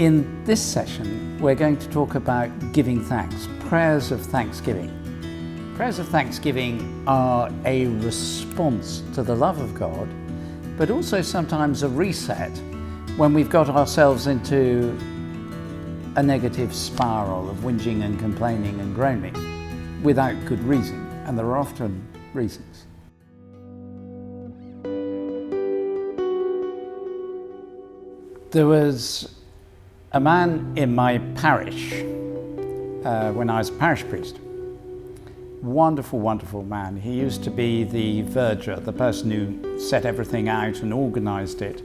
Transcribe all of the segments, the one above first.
In this session, we're going to talk about giving thanks, prayers of thanksgiving. Prayers of thanksgiving are a response to the love of God, but also sometimes a reset when we've got ourselves into a negative spiral of whinging and complaining and groaning without good reason, and there are often reasons. There was a man in my parish when I was a parish priest. Wonderful, wonderful man. He used to be the verger, the person who set everything out and organised it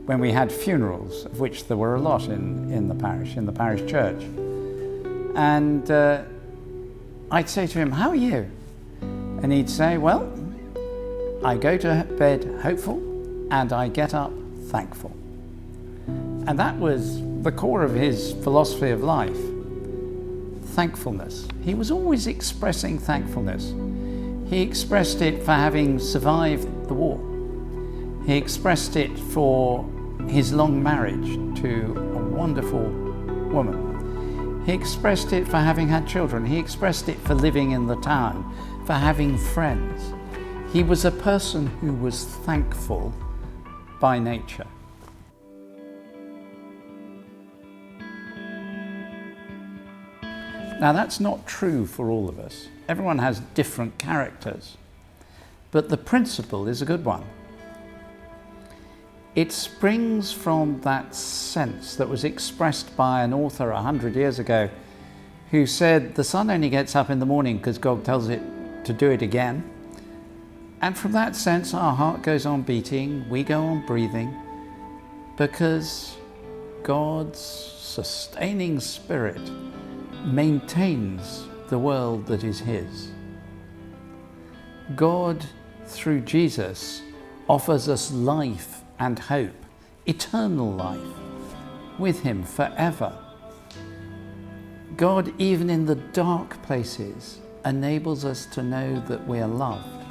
when we had funerals, of which there were a lot in the parish church. And I'd say to him, "How are you?" And he'd say, "Well, I go to bed hopeful and I get up thankful." And that was the core of his philosophy of life. Thankfulness. He was always expressing thankfulness. He expressed it for having survived the war. He expressed it for his long marriage to a wonderful woman. He expressed it for having had children. He expressed it for living in the town, for having friends. He was a person who was thankful by nature. Now, that's not true for all of us. Everyone has different characters, but the principle is a good one. It springs from that sense that was expressed by an author 100 years ago who said the sun only gets up in the morning because God tells it to do it again. And from that sense, our heart goes on beating, we go on breathing, because God's sustaining spirit maintains the world that is His. God, through Jesus, offers us life and hope, eternal life, with Him forever. God, even in the dark places, enables us to know that we are loved.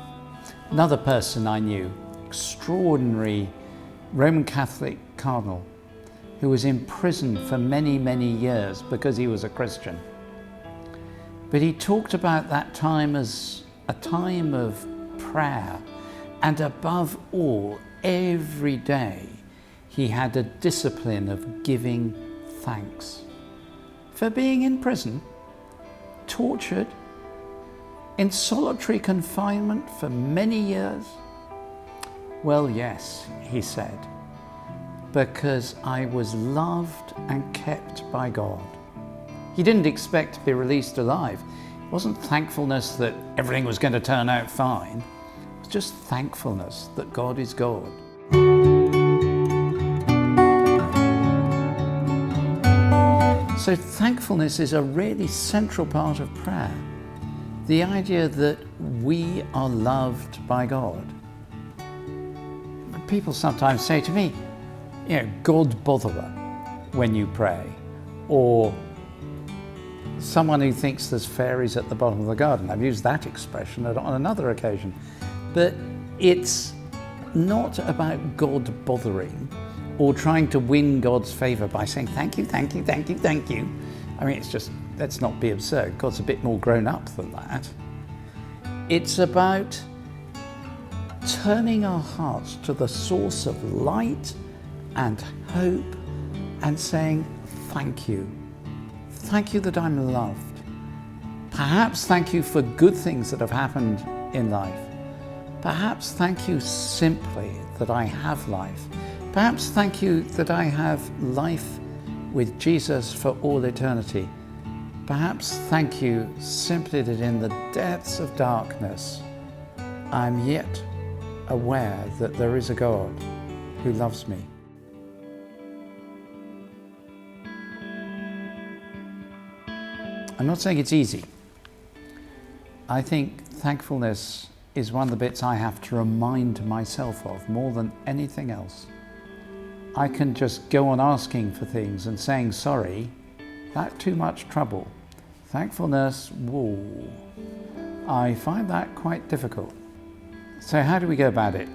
Another person I knew, extraordinary Roman Catholic cardinal, who was in prison for many, many years because he was a Christian. But he talked about that time as a time of prayer, and above all, every day, he had a discipline of giving thanks. For being in prison, tortured, in solitary confinement for many years? Well, yes, he said, because I was loved and kept by God. He didn't expect to be released alive. It wasn't thankfulness that everything was going to turn out fine. It was just thankfulness that God is God. So thankfulness is a really central part of prayer. The idea that we are loved by God. People sometimes say to me, God botherer when you pray, or someone who thinks there's fairies at the bottom of the garden. I've used that expression on another occasion. But it's not about God bothering or trying to win God's favor by saying thank you, thank you, thank you, thank you. I mean, it's just, let's not be absurd. God's a bit more grown up than that. It's about turning our hearts to the source of light and hope and saying, thank you. Thank you that I'm loved. Perhaps thank you for good things that have happened in life. Perhaps thank you simply that I have life. Perhaps thank you that I have life with Jesus for all eternity. Perhaps thank you simply that in the depths of darkness, I'm yet aware that there is a God who loves me. I'm not saying it's easy. I think thankfulness is one of the bits I have to remind myself of more than anything else. I can just go on asking for things and saying sorry, that's too much trouble. Thankfulness, whoa, I find that quite difficult. So how do we go about it?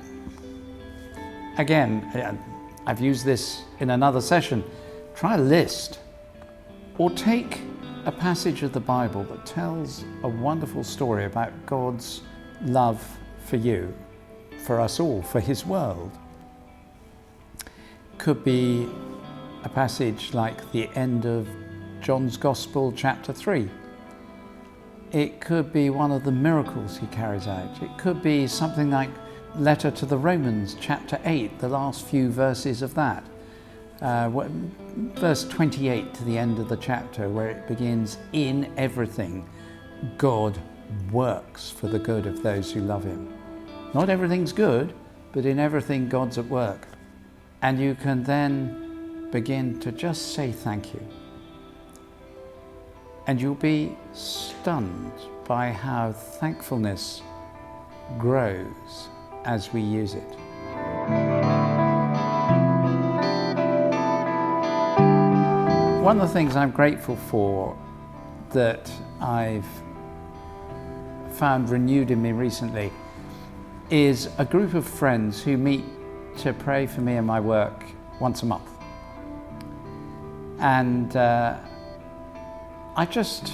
Again, I've used this in another session, Try a list, or take a passage of the Bible that tells a wonderful story about God's love for you, for us all, for His world. Could be a passage like the end of John's Gospel, chapter 3. It could be one of the miracles He carries out. It could be something like letter to the Romans, chapter 8, the last few verses of that. Verse 28 to the end of the chapter, where it begins, in everything God works for the good of those who love Him. Not everything's good, but in everything God's at work. And you can then begin to just say thank you. And you'll be stunned by how thankfulness grows as we use it. One of the things I'm grateful for that I've found renewed in me recently is a group of friends who meet to pray for me and my work once a month. And I just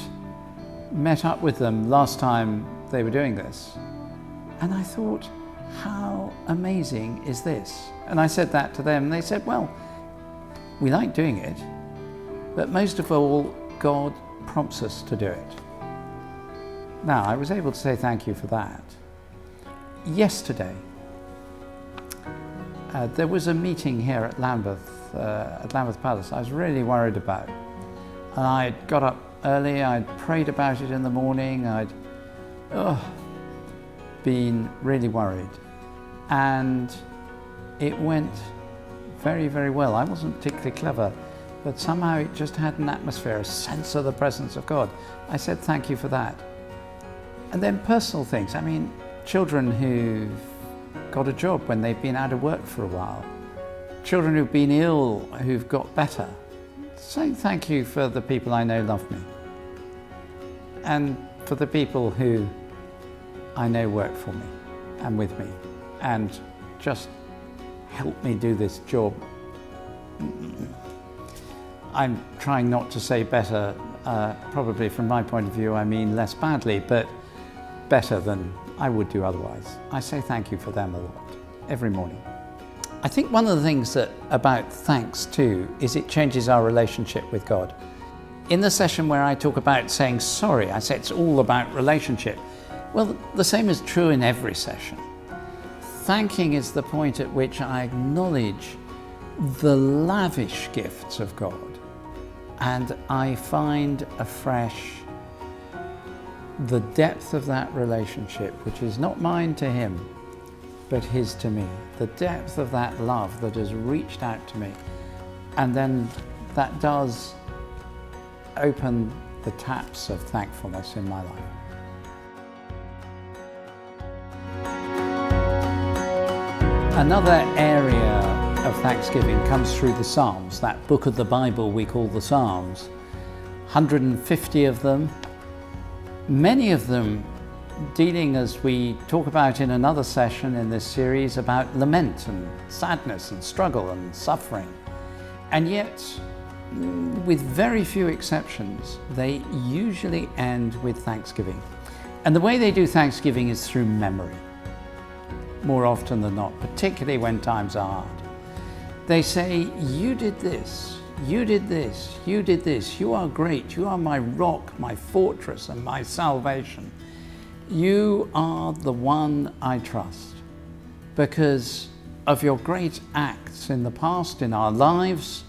met up with them last time they were doing this, and I thought, how amazing is this? And I said that to them, and they said, well, we like doing it, but most of all, God prompts us to do it. Now, I was able to say thank you for that. Yesterday, there was a meeting here at Lambeth Palace I was really worried about. And I'd got up early, I'd prayed about it in the morning, I'd been really worried. And it went very, very well. I wasn't particularly clever, but somehow it just had an atmosphere, a sense of the presence of God. I said thank you for that. And then personal things. I mean, children who've got a job when they've been out of work for a while. Children who've been ill, who've got better. Saying thank you for the people I know love me. And for the people who I know work for me and with me and just help me do this job. I'm trying not to say better, probably from my point of view, I mean less badly, but better than I would do otherwise. I say thank you for them a lot, every morning. I think one of the things about thanks too is it changes our relationship with God. In the session where I talk about saying sorry, I say it's all about relationship. Well, the same is true in every session. Thanking is the point at which I acknowledge the lavish gifts of God, and I find afresh the depth of that relationship, which is not mine to Him, but His to me. The depth of that love that has reached out to me. And then that does open the taps of thankfulness in my life. Another area of thanksgiving comes through the Psalms, that book of the Bible we call the Psalms. 150 of them, many of them dealing, as we talk about in another session in this series, about lament and sadness and struggle and suffering. And yet, with very few exceptions, they usually end with thanksgiving. And the way they do thanksgiving is through memory, more often than not, particularly when times are hard. They say, you did this, you did this, you did this, you are great, you are my rock, my fortress and my salvation. You are the one I trust because of your great acts in the past, in our lives,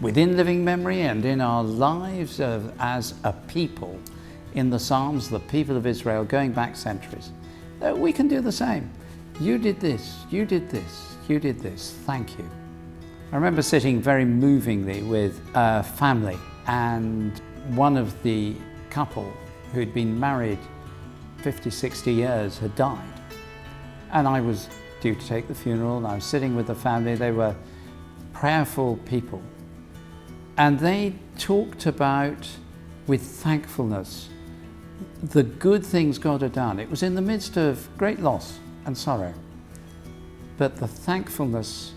within living memory, and in our lives as a people in the Psalms, the people of Israel going back centuries. We can do the same. You did this, you did this, you did this, thank you. I remember sitting very movingly with a family, and one of the couple who'd been married 50, 60 years had died. And I was due to take the funeral, and I was sitting with the family. They were prayerful people. And they talked about, with thankfulness, the good things God had done. It was in the midst of great loss and sorrow. But the thankfulness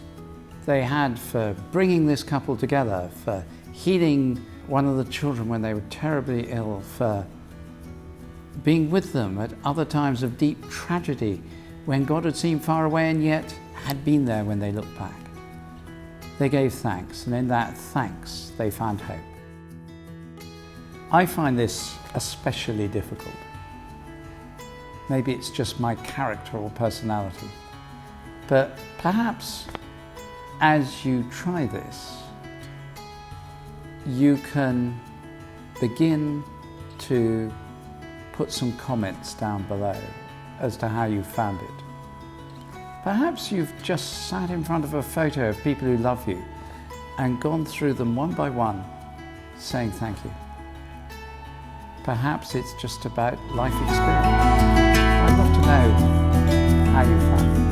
they had for bringing this couple together, for healing one of the children when they were terribly ill, for being with them at other times of deep tragedy when God had seemed far away and yet had been there when they looked back. They gave thanks, and in that thanks they found hope. I find this especially difficult. Maybe it's just my character or personality, but perhaps as you try this, you can begin to put some comments down below as to how you found it. Perhaps you've just sat in front of a photo of people who love you and gone through them one by one, saying thank you. Perhaps it's just about life experience. I'd love to know how you found it.